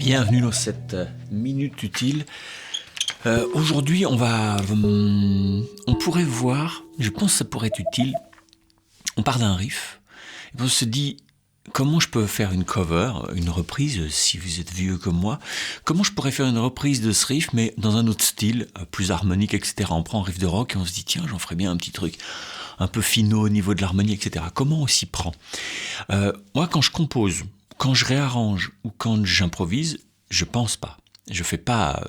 Bienvenue dans cette minute utile. Aujourd'hui, on pourrait voir, je pense que ça pourrait être utile, on part d'un riff, et puis on se dit, comment je peux faire une cover, une reprise, si vous êtes vieux comme moi, comment je pourrais faire une reprise de ce riff, mais dans un autre style, plus harmonique, etc. On prend un riff de rock et on se dit, tiens, j'en ferais bien un petit truc, un peu finaux au niveau de l'harmonie, etc. Comment on s'y prend ? Moi, quand je compose, quand je réarrange ou quand j'improvise, je pense pas. Je fais pas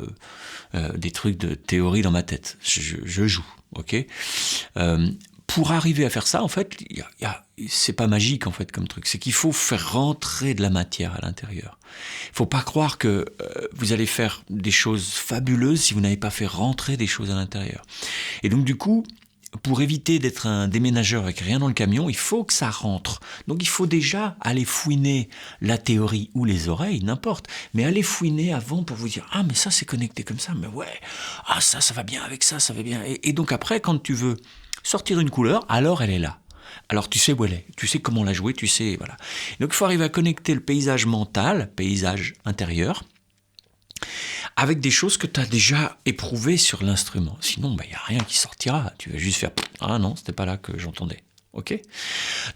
des trucs de théorie dans ma tête. Je joue, ok ? Pour arriver à faire ça, en fait, c'est pas magique en fait comme truc. C'est qu'il faut faire rentrer de la matière à l'intérieur. Il faut pas croire que vous allez faire des choses fabuleuses si vous n'avez pas fait rentrer des choses à l'intérieur. Et donc du coup, pour éviter d'être un déménageur avec rien dans le camion, il faut que ça rentre. Donc il faut déjà aller fouiner la théorie ou les oreilles, n'importe, mais aller fouiner avant pour vous dire « Ah, mais ça c'est connecté comme ça, mais ouais, ah ça va bien avec ça va bien. » Et donc après, quand tu veux sortir une couleur, alors elle est là. Alors tu sais où elle est, tu sais comment la jouer, tu sais, voilà. Donc il faut arriver à connecter le paysage mental, paysage intérieur, avec des choses que tu as déjà éprouvées sur l'instrument. Sinon, il n'y a rien qui sortira. Tu vas juste faire « Ah non, c'était pas là que j'entendais. » Ok ?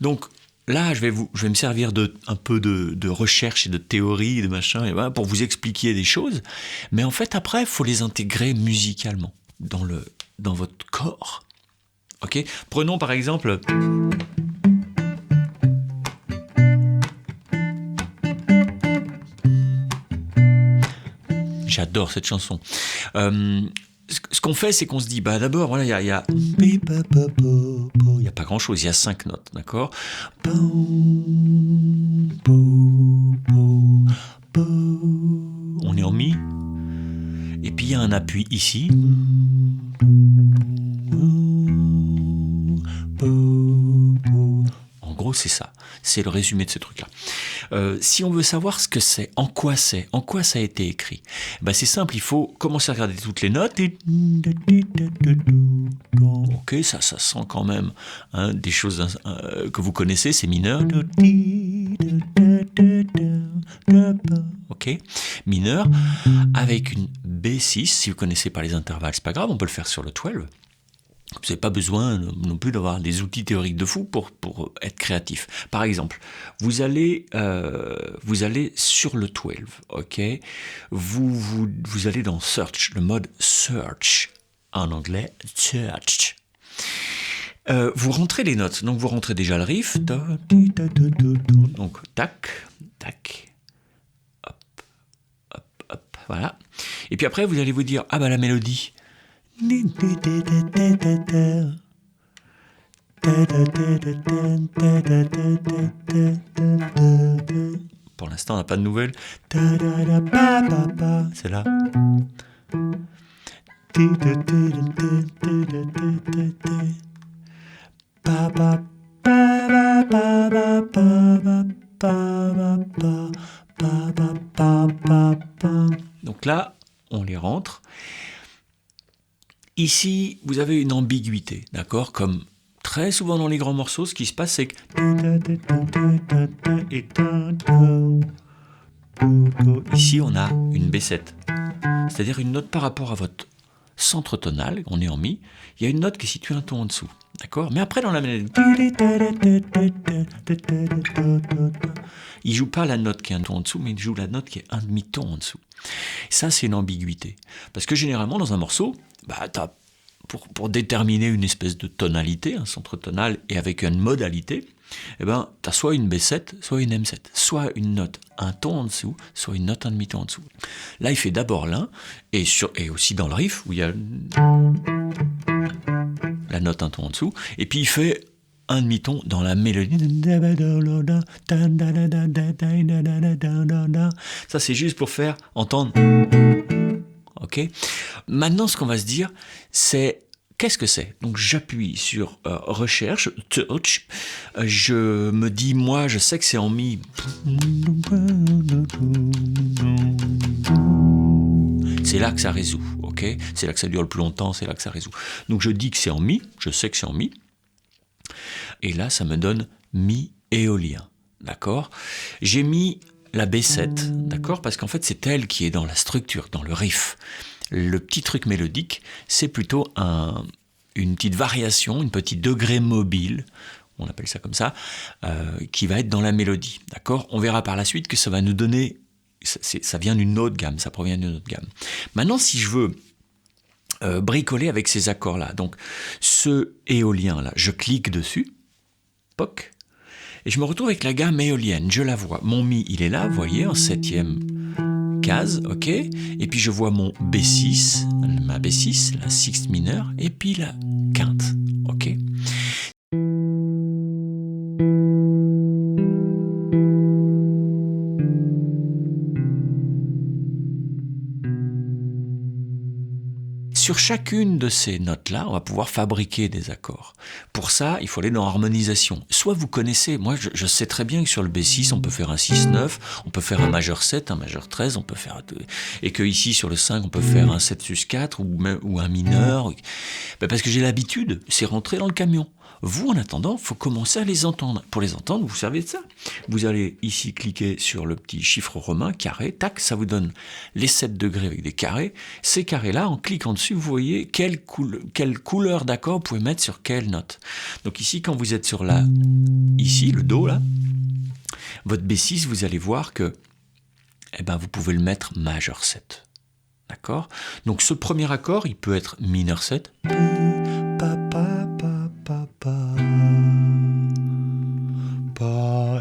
Donc là, je vais me servir un peu de recherche et de théorie, de machin, et voilà, pour vous expliquer des choses. Mais en fait, après, il faut les intégrer musicalement dans votre corps. Ok ? Prenons par exemple... J'adore cette chanson. Ce qu'on fait, c'est qu'on se dit, d'abord, voilà, il y a pas grand-chose, il y a 5 notes, d'accord ? On est en mi, et puis il y a un appui ici. En gros, c'est ça. C'est le résumé de ce truc-là. Si on veut savoir ce que c'est, en quoi ça a été écrit, c'est simple, il faut commencer à regarder toutes les notes. Ok, ça sent quand même des choses que vous connaissez, c'est mineur. Ok, mineur, avec une B6, si vous ne connaissez pas les intervalles, c'est pas grave, on peut le faire sur le 12. Vous n'avez pas besoin non plus d'avoir des outils théoriques de fou pour être créatif. Par exemple, vous allez sur le 12, ok ? Vous allez dans Search, le mode Search, en anglais Search. Vous rentrez les notes, donc vous rentrez déjà le riff, donc tac, tac, hop, hop, hop, voilà. Et puis après, vous allez vous dire, la mélodie. Pour l'instant, on n'a pas de nouvelles. C'est là. Donc là, on les rentre. Ici, vous avez une ambiguïté, d'accord ? Comme très souvent dans les grands morceaux, ce qui se passe, c'est que... Ici, on a une B7, c'est-à-dire une note par rapport à votre centre tonal, on est en mi, il y a une note qui est située un ton en dessous, d'accord ? Mais après, dans la mélodie, il ne joue pas la note qui est un ton en dessous, mais il joue la note qui est un demi-ton en dessous. Ça, c'est une ambiguïté. Parce que généralement, dans un morceau, t'as, pour déterminer une espèce de tonalité, un centre tonal, et avec une modalité, t'as soit une B7, soit une M7. Soit une note un ton en dessous, soit une note un demi-ton en dessous. Là, il fait d'abord l'un, et aussi dans le riff, où il y a la note un ton en dessous, et puis il fait un demi-ton dans la mélodie. Ça, c'est juste pour faire entendre. Ok ? Maintenant, ce qu'on va se dire, c'est qu'est-ce que c'est ? Donc, j'appuie sur recherche, touch. Je me dis, moi, je sais que c'est en mi. C'est là que ça résout, ok ? C'est là que ça dure le plus longtemps, c'est là que ça résout. Donc, je dis que c'est en mi, je sais que c'est en mi. Et là, ça me donne mi éolien, d'accord ? J'ai mis la B7, d'accord? Parce qu'en fait, c'est elle qui est dans la structure, dans le riff. Le petit truc mélodique, c'est plutôt une petite variation, un petit degré mobile, on appelle ça comme ça, qui va être dans la mélodie, d'accord? On verra par la suite que ça va nous donner, ça vient d'une autre gamme, ça provient d'une autre gamme. Maintenant, si je veux bricoler avec ces accords-là, donc ce éolien-là, je clique dessus, POC, et je me retrouve avec la gamme éolienne, je la vois. Mon Mi, il est là, vous voyez, en 7e case, ok? Et puis je vois mon B6, ma B6, la sixte mineure, et puis la quinte, ok? Sur chacune de ces notes-là, on va pouvoir fabriquer des accords. Pour ça, il faut aller dans harmonisation. Soit vous connaissez, moi je sais très bien que sur le B6, on peut faire un 6-9, on peut faire un majeur 7, un majeur 13, on peut faire et que ici sur le 5, on peut faire un 7 sus 4 ou un mineur. Parce que j'ai l'habitude, c'est rentré dans le camion. Vous, en attendant, il faut commencer à les entendre. Pour les entendre, vous savez de ça. Vous allez ici cliquer sur le petit chiffre romain, carré, tac, ça vous donne les 7 degrés avec des carrés. Ces carrés-là, en cliquant dessus, vous voyez quelle couleur d'accord vous pouvez mettre sur quelle note. Donc ici, quand vous êtes sur ici, le Do, là, votre B6, vous allez voir que vous pouvez le mettre majeur 7. D'accord? Donc ce premier accord, il peut être mineur 7.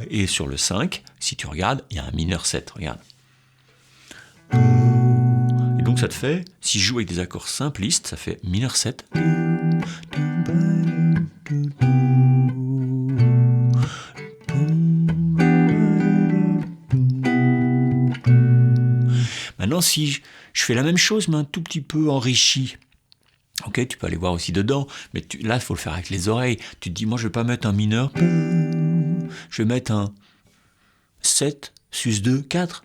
Et sur le 5, si tu regardes, il y a un mineur 7, regarde. Et donc ça te fait, si je joue avec des accords simplistes, ça fait mineur 7. Maintenant, si je fais la même chose, mais un tout petit peu enrichi, ok, tu peux aller voir aussi dedans, mais là, il faut le faire avec les oreilles. Tu te dis, moi, je ne vais pas mettre un mineur, je vais mettre un 7, sus 2, 4.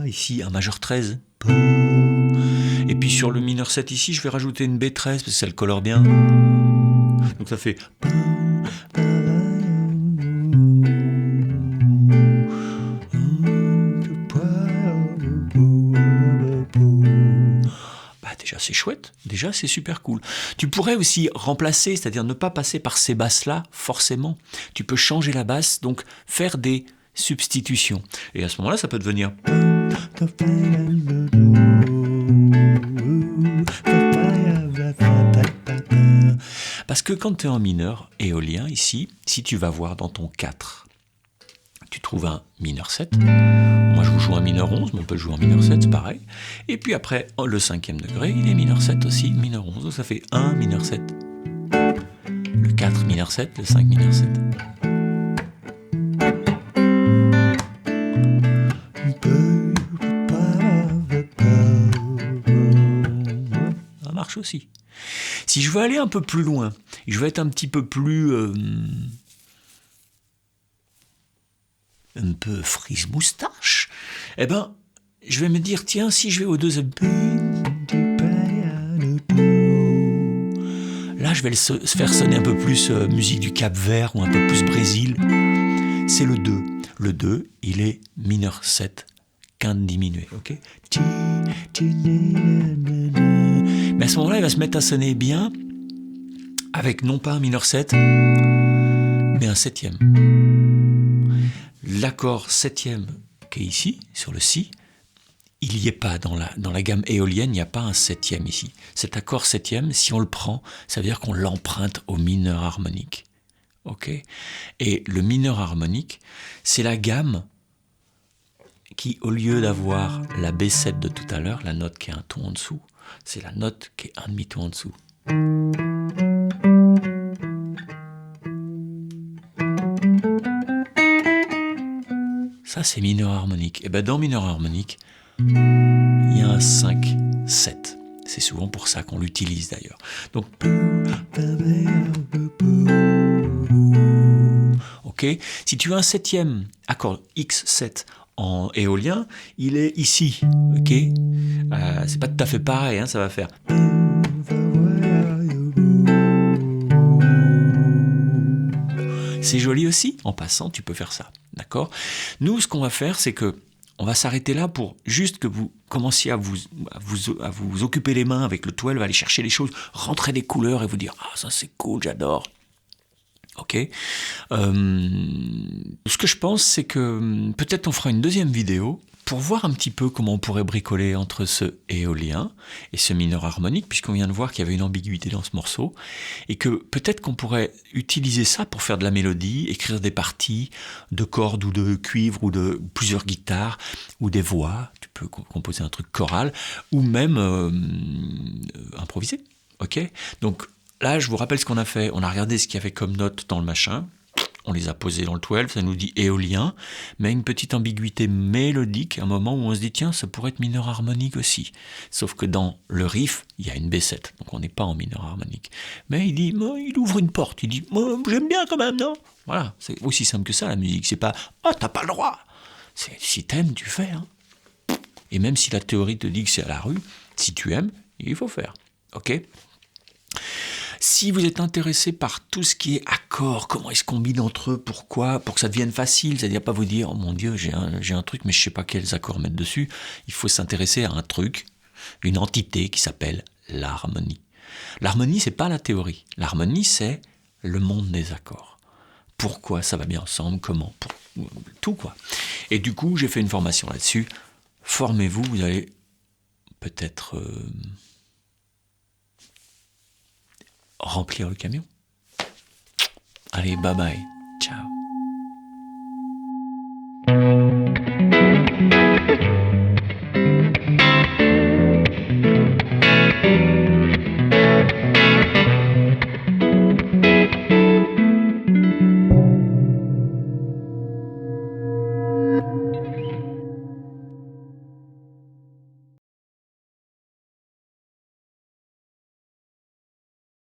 Ici, un majeur 13. Et puis sur le mineur 7 ici, je vais rajouter une B13 parce que ça le colore bien. Donc ça fait... Déjà c'est chouette, déjà c'est super cool. Tu pourrais aussi remplacer, c'est-à-dire ne pas passer par ces basses-là, forcément. Tu peux changer la basse, donc faire des substitutions. Et à ce moment-là, ça peut devenir... Parce que quand tu es en mineur éolien, ici, si tu vas voir dans ton 4, tu trouves un mineur 7. Moi, je vous joue un mineur 11, mais on peut le jouer en mineur 7, c'est pareil. Et puis après, le 5e degré, il est mineur 7 aussi, mineur 11. Donc ça fait 1 mineur 7. Le 4 mineur 7, le 5 mineur 7. Ça marche aussi. Si je veux aller un peu plus loin, je veux être un petit peu plus... un peu frise moustache, je vais me dire, tiens, si je vais au deuxième... Là, je vais le faire sonner un peu plus musique du Cap-Vert ou un peu plus Brésil. C'est le 2. Le 2, il est mineur 7, quinte diminuée, ok? Mais à ce moment-là, il va se mettre à sonner bien avec non pas un mineur 7, mais un 7e. L'accord 7e qui est ici, sur le Si, il n'y est pas dans la gamme éolienne, il n'y a pas un 7e ici. Cet accord 7e, si on le prend, ça veut dire qu'on l'emprunte au mineur harmonique. Ok ? Et le mineur harmonique, c'est la gamme qui, au lieu d'avoir la B7 de tout à l'heure, la note qui est un ton en dessous, c'est la note qui est un demi-ton en dessous. Ça, c'est mineur harmonique. Et dans mineur harmonique, il y a un 5-7. C'est souvent pour ça qu'on l'utilise d'ailleurs. Donc, ok. Si tu as un 7e accord X7 en éolien, il est ici, ok. C'est pas tout à fait pareil, ça va faire. C'est joli aussi, en passant, tu peux faire ça, d'accord? Nous, ce qu'on va faire, c'est que on va s'arrêter là pour juste que vous commenciez à vous occuper les mains avec le 12, aller chercher les choses, rentrer des couleurs et vous dire « Ah, ça c'est cool, j'adore ». Ok. Ce que je pense, c'est que peut-être on fera une deuxième vidéo pour voir un petit peu comment on pourrait bricoler entre ce éolien et ce mineur harmonique, puisqu'on vient de voir qu'il y avait une ambiguïté dans ce morceau, et que peut-être qu'on pourrait utiliser ça pour faire de la mélodie, écrire des parties de cordes ou de cuivre ou de plusieurs guitares ou des voix, tu peux composer un truc choral, ou même improviser. Ok. Donc là, je vous rappelle ce qu'on a fait. On a regardé ce qu'il y avait comme notes dans le machin. On les a posées dans le 12, ça nous dit éolien, mais une petite ambiguïté mélodique, un moment où on se dit, tiens, ça pourrait être mineur harmonique aussi. Sauf que dans le riff, il y a une B7, donc on n'est pas en mineur harmonique. Mais il dit, il ouvre une porte, il dit, j'aime bien quand même, non? Voilà, c'est aussi simple que ça, la musique. C'est pas, oh, t'as pas le droit. C'est, si t'aimes, tu fais. Hein. Et même si la théorie te dit que c'est à la rue, si tu aimes, il faut faire. Ok? Si vous êtes intéressé par tout ce qui est accords, comment ils se combinent entre eux, pourquoi, pour que ça devienne facile, c'est-à-dire pas vous dire, oh mon Dieu, j'ai un truc, mais je sais pas quels accords mettre dessus. Il faut s'intéresser à un truc, une entité qui s'appelle l'harmonie. L'harmonie, c'est pas la théorie. L'harmonie, c'est le monde des accords. Pourquoi ça va bien ensemble, comment, tout quoi. Et du coup, j'ai fait une formation là-dessus. Formez-vous, vous allez peut-être remplir le camion. Allez, bye bye.